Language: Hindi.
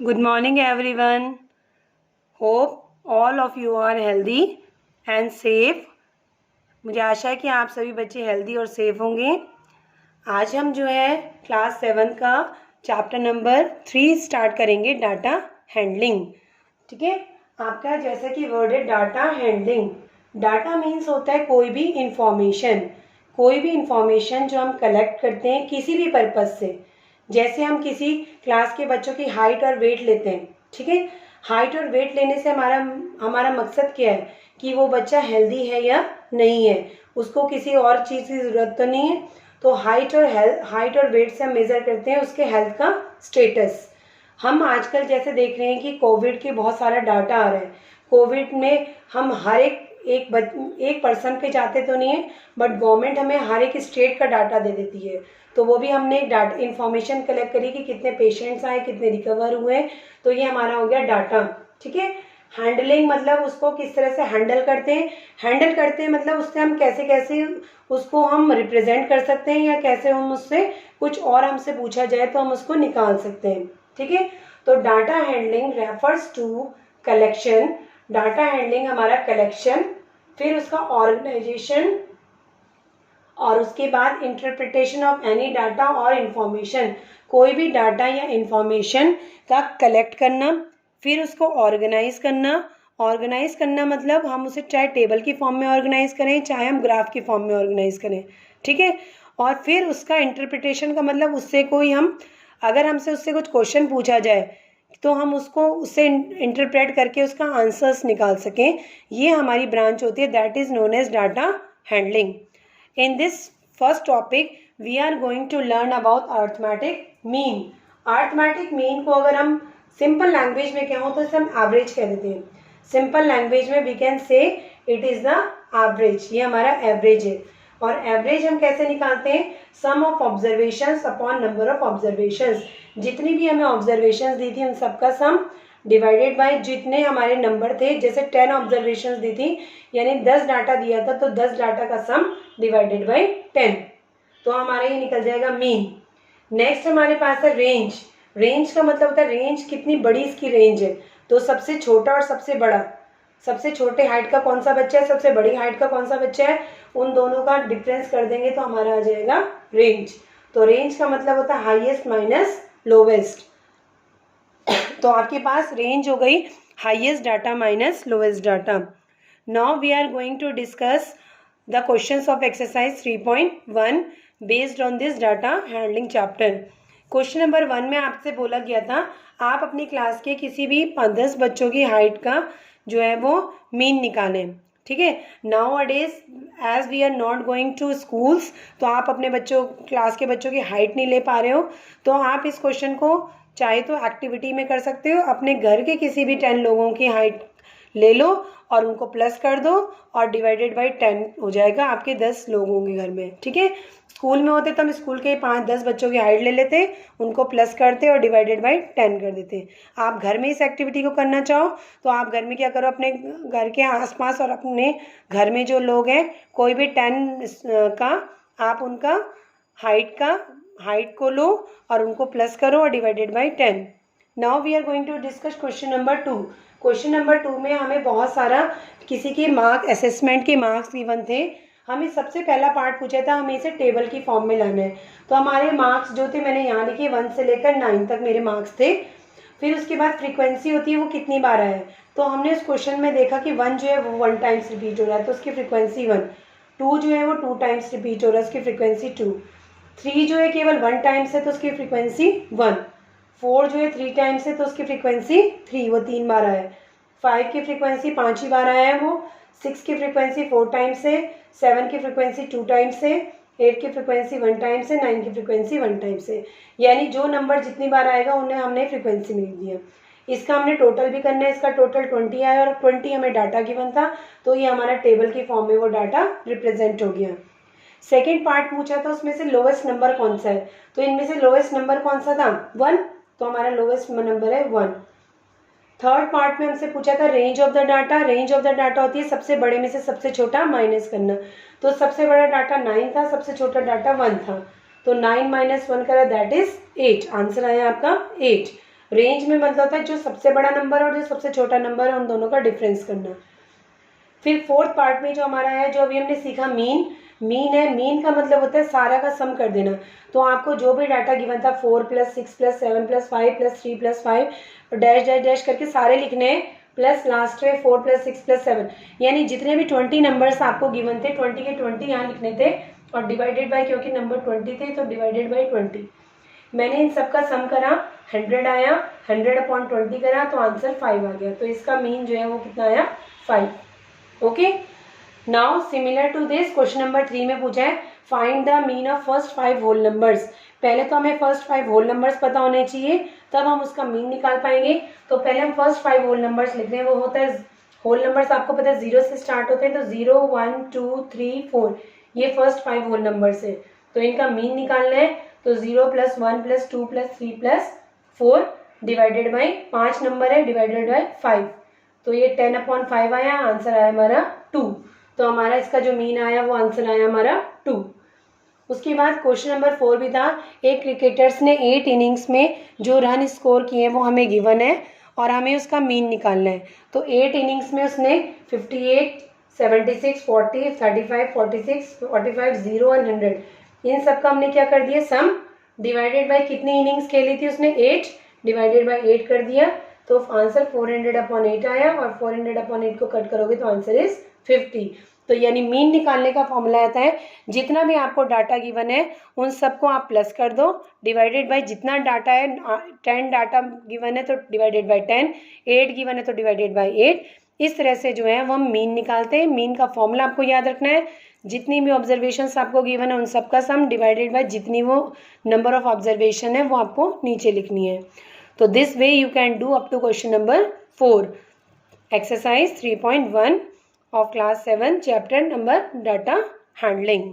Good morning, everyone. Hope all of you are healthy and safe. मुझे आशा है कि आप सभी बच्चे हेल्दी और सेफ होंगे। आज हम जो है क्लास 7 का चैप्टर नंबर 3 स्टार्ट करेंगे, डाटा हैंडलिंग। ठीक है, आपका जैसा कि वर्ड है डाटा हैंडलिंग। डाटा मीन्स होता है कोई भी इंफॉर्मेशन जो हम कलेक्ट करते हैं किसी भी पर्पज से। जैसे हम किसी क्लास के बच्चों की हाइट और वेट लेते हैं। ठीक है, हाइट और वेट लेने से हमारा मकसद क्या है कि वो बच्चा हेल्दी है या नहीं है, उसको किसी और चीज़ की ज़रूरत तो नहीं है। तो हाइट और वेट से हम मेज़र करते हैं उसके हेल्थ का स्टेटस। हम आजकल जैसे देख रहे हैं कि कोविड के बहुत सारा डाटा आ रहा है। कोविड में हम हर एक पर्सन पे जाते तो नहीं है, बट गवर्नमेंट हमें हर एक स्टेट का डाटा दे देती है। तो वो भी हमने डाटा इन्फॉर्मेशन कलेक्ट करी कि कितने पेशेंट्स आए, कितने रिकवर हुए। तो ये हमारा हो गया डाटा। ठीक है, हैंडलिंग मतलब उसको किस तरह से हैंडल करते हैं मतलब उससे हम कैसे उसको हम रिप्रेजेंट कर सकते हैं, या कैसे हम उससे कुछ और हमसे पूछा जाए तो हम उसको निकाल सकते हैं। ठीक है, तो data handling refers to collection. Data handling हमारा कलेक्शन, फिर उसका ऑर्गेनाइजेशन, और उसके बाद इंटरप्रिटेशन ऑफ एनी डाटा और इंफॉर्मेशन। कोई भी डाटा या इंफॉर्मेशन का कलेक्ट करना, फिर उसको ऑर्गेनाइज करना मतलब हम उसे चाहे टेबल की फॉर्म में ऑर्गेनाइज करें, चाहे हम ग्राफ की फॉर्म में ऑर्गेनाइज करें। ठीक है, और फिर उसका इंटरप्रिटेशन का मतलब अगर हमसे उससे कुछ क्वेश्चन पूछा जाए तो हम उससे इंटरप्रेट करके उसका आंसर्स निकाल सकें। ये हमारी ब्रांच होती है, that is known as data handling. In this first topic, we are going to learn about arithmetic mean. Arithmetic mean को अगर हम सिंपल लैंग्वेज में कहें तो इसे हम एवरेज कह देते हैं। सिंपल लैंग्वेज में we can say it is the average. ये हमारा एवरेज है। और एवरेज हम कैसे निकालते हैं? Sum of observations upon number of observations. जितनी भी हमें ऑब्जर्वेशंस दी थी उन सबका सम डिवाइडेड बाय जितने हमारे नंबर थे। जैसे 10 ऑब्जर्वेशंस दी थी यानी 10 डाटा दिया था, तो 10 डाटा का सम डिवाइडेड बाय 10, तो हमारा ये निकल जाएगा मीन। नेक्स्ट हमारे पास है रेंज। रेंज का मतलब होता है रेंज कितनी बड़ी इसकी रेंज है। तो सबसे छोटा और सबसे बड़ा, सबसे छोटे हाइट का कौन सा बच्चा है, सबसे बड़ी हाइट का कौन सा बच्चा है, उन दोनों का डिफरेंस कर देंगे तो हमारा आ जाएगा रेंज। तो रेंज का मतलब होता है हाईएस्ट माइनस लोवेस्ट। तो आपके पास रेंज हो गई highest data minus lowest data. Now we are going to discuss the questions of exercise 3.1 based on this data handling chapter. Question number 1 में आपसे बोला गया था आप अपनी क्लास के किसी भी 10 बच्चों की हाइट का जो है वो मीन निकालें। ठीक है, nowadays as we are not going to schools, तो आप अपने क्लास के बच्चों की हाइट नहीं ले पा रहे हो, तो आप इस क्वेश्चन को चाहे तो एक्टिविटी में कर सकते हो। अपने घर के किसी भी 10 लोगों की हाइट ले लो और उनको प्लस कर दो और डिवाइडेड बाय 10 हो जाएगा आपके 10 लोग होंगे घर में। ठीक है, स्कूल में होते तो हम स्कूल के 5-10 बच्चों की हाइट ले लेते, उनको प्लस करते और डिवाइडेड बाय 10 कर देते। आप घर में इस एक्टिविटी को करना चाहो तो आप घर में क्या करो, अपने घर के आसपास और अपने घर में जो लोग हैं कोई भी 10 का आप उनका हाइट को लो और उनको प्लस करो और divided by 10। Now we are going to discuss question number 2। Question number 2 में हमें बहुत सारा किसी के असेसमेंट के मार्क्स गिवन थे। हमें सबसे पहला पार्ट पूछा था हमें इसे टेबल की फॉर्म में लाना है। तो हमारे मार्क्स जो थे मैंने यहाँ लिखे 1 से लेकर 9 तक मेरे मार्क्स थे। फिर उसके बाद फ्रीक्वेंसी होती है वो कितनी बार आया है, तो हमने उस क्वेश्चन में देखा कि 1 जो है वो 1 टाइम्स रिपीट हो रहा है तो उसकी फ्रीक्वेंसी 1, 2 जो है वो 2 टाइम्स रिपीट हो रहा है उसकी फ्रीक्वेंसी 2, 3 जो है केवल 1 टाइम्स है तो उसकी फ्रीक्वेंसी 1, 4 जो है 3 टाइम्स है तो उसकी फ्रीक्वेंसी 3, वो 3 बार आया है, 5 की फ्रीक्वेंसी 5 ही बार आया है वो, 6 की फ्रीक्वेंसी 4 टाइम्स है, 7 की फ्रीक्वेंसी 2 टाइम्स है, 8 की फ्रीक्वेंसी 1 टाइम्स है, 9 की फ्रीक्वेंसी 1 टाइम्स है। यानी जो नंबर जितनी बार आएगा उन्हें हमने फ्रीक्वेंसी में लिख दिया। इसका हमने टोटल भी करना है, इसका टोटल 20 आया और 20 हमें डाटा गिवन था, तो ये हमारा टेबल की फॉर्म में वो डाटा रिप्रेजेंट हो गया। सेकेंड पार्ट पूछा था उसमें से लोवेस्ट नंबर कौन सा है, तो इनमें से लोवेस्ट नंबर कौन सा था 1, तो हमारा लोवेस्ट नंबर है 1। थर्ड पार्ट में हमसे पूछा था range of the data. Range of the data होती है सबसे बड़े में से सबसे छोटा माइनस करना, तो सबसे बड़ा डाटा 9 था, सबसे छोटा डाटा 1 था, तो 9 - 1 करा दैट इज 8। आंसर आया आपका 8। रेंज में मतलब होता है जो सबसे बड़ा नंबर और जो सबसे छोटा नंबर है उन दोनों का डिफरेंस करना। फिर फोर्थ पार्ट में जो हमारा है, जो अभी हमने सीखा मीन। मीन है, मीन का मतलब होता है सारा का सम कर देना। तो आपको जो भी डाटा गिवन था 4 + 6 + 7 + 5 + 3 + 5 डैश डैश डैश करके सारे लिखने हैं, प्लस लास्ट में 4 + 6 + 7, यानी जितने भी 20 नंबर्स आपको गिवन थे 20 के 20 यहाँ लिखने थे और डिवाइडेड बाय, क्योंकि नंबर 20 थे तो डिवाइडेड बाय 20। मैंने इन सबका सम करा, 100 आया, 100/20 करा तो आंसर 5 आ गया। तो इसका मीन जो है वो कितना आया, 5। Okay, now similar to this question number 3 में पूछा है find the mean of first 5 whole numbers. पहले तो हमें फर्स्ट 5 होल नंबर्स पता होने चाहिए, तब हम उसका मीन निकाल पाएंगे। तो पहले हम फर्स्ट 5 होल नंबर्स लिख रहे हैं। वो होता है होल नंबर्स, आपको पता है 0 से स्टार्ट होते हैं, तो 0 1 2 3 4 ये फर्स्ट 5 होल नंबर्स है। तो इनका मीन निकालना है। तो 0 + 1 + 2 + 3 + 4 डिवाइडेड बाई 5 नंबर है डिवाइडेड बाई 5, तो ये 10/5 आया, आंसर आया हमारा 2। तो हमारा इसका जो मीन आया वो आंसर आया हमारा 2। उसके बाद क्वेश्चन नंबर 4 भी था, एक क्रिकेटर्स ने 8 इनिंग्स में जो रन स्कोर किए वो हमें गिवन है और हमें उसका मीन निकालना है। तो 8 इनिंग्स में उसने 58, 76, 40, 35, 46, 45, 0 और 100 इन सब का हमने क्या कर दिया, सम डिवाइडेड बाय कितनी इनिंग्स खेली थी उसने, 8 डिवाइडेड बाय 8 कर दिया। तो आंसर 400/8 आया और 400/8 को कट करोगे तो आंसर इज 50। तो यानी मीन निकालने का फॉर्मूला आता है, जितना भी आपको डाटा गिवन है उन सबको आप प्लस कर दो, डिवाइडेड बाय जितना डाटा है, 10 डाटा गिवन है तो डिवाइडेड बाय 10, 8 गिवन है तो डिवाइडेड बाय 8। इस तरह से जो है वो हम मीन निकालते हैं। मीन का फॉर्मूला आपको याद रखना है, जितनी भी ऑब्जर्वेशंस आपको गिवन है उन सबका सम डिवाइडेड बाय जितनी वो नंबर ऑफ ऑब्जर्वेशन है वो आपको नीचे लिखनी है। तो this way you can do up to question number 4. Exercise 3.1 of class 7 chapter number data handling.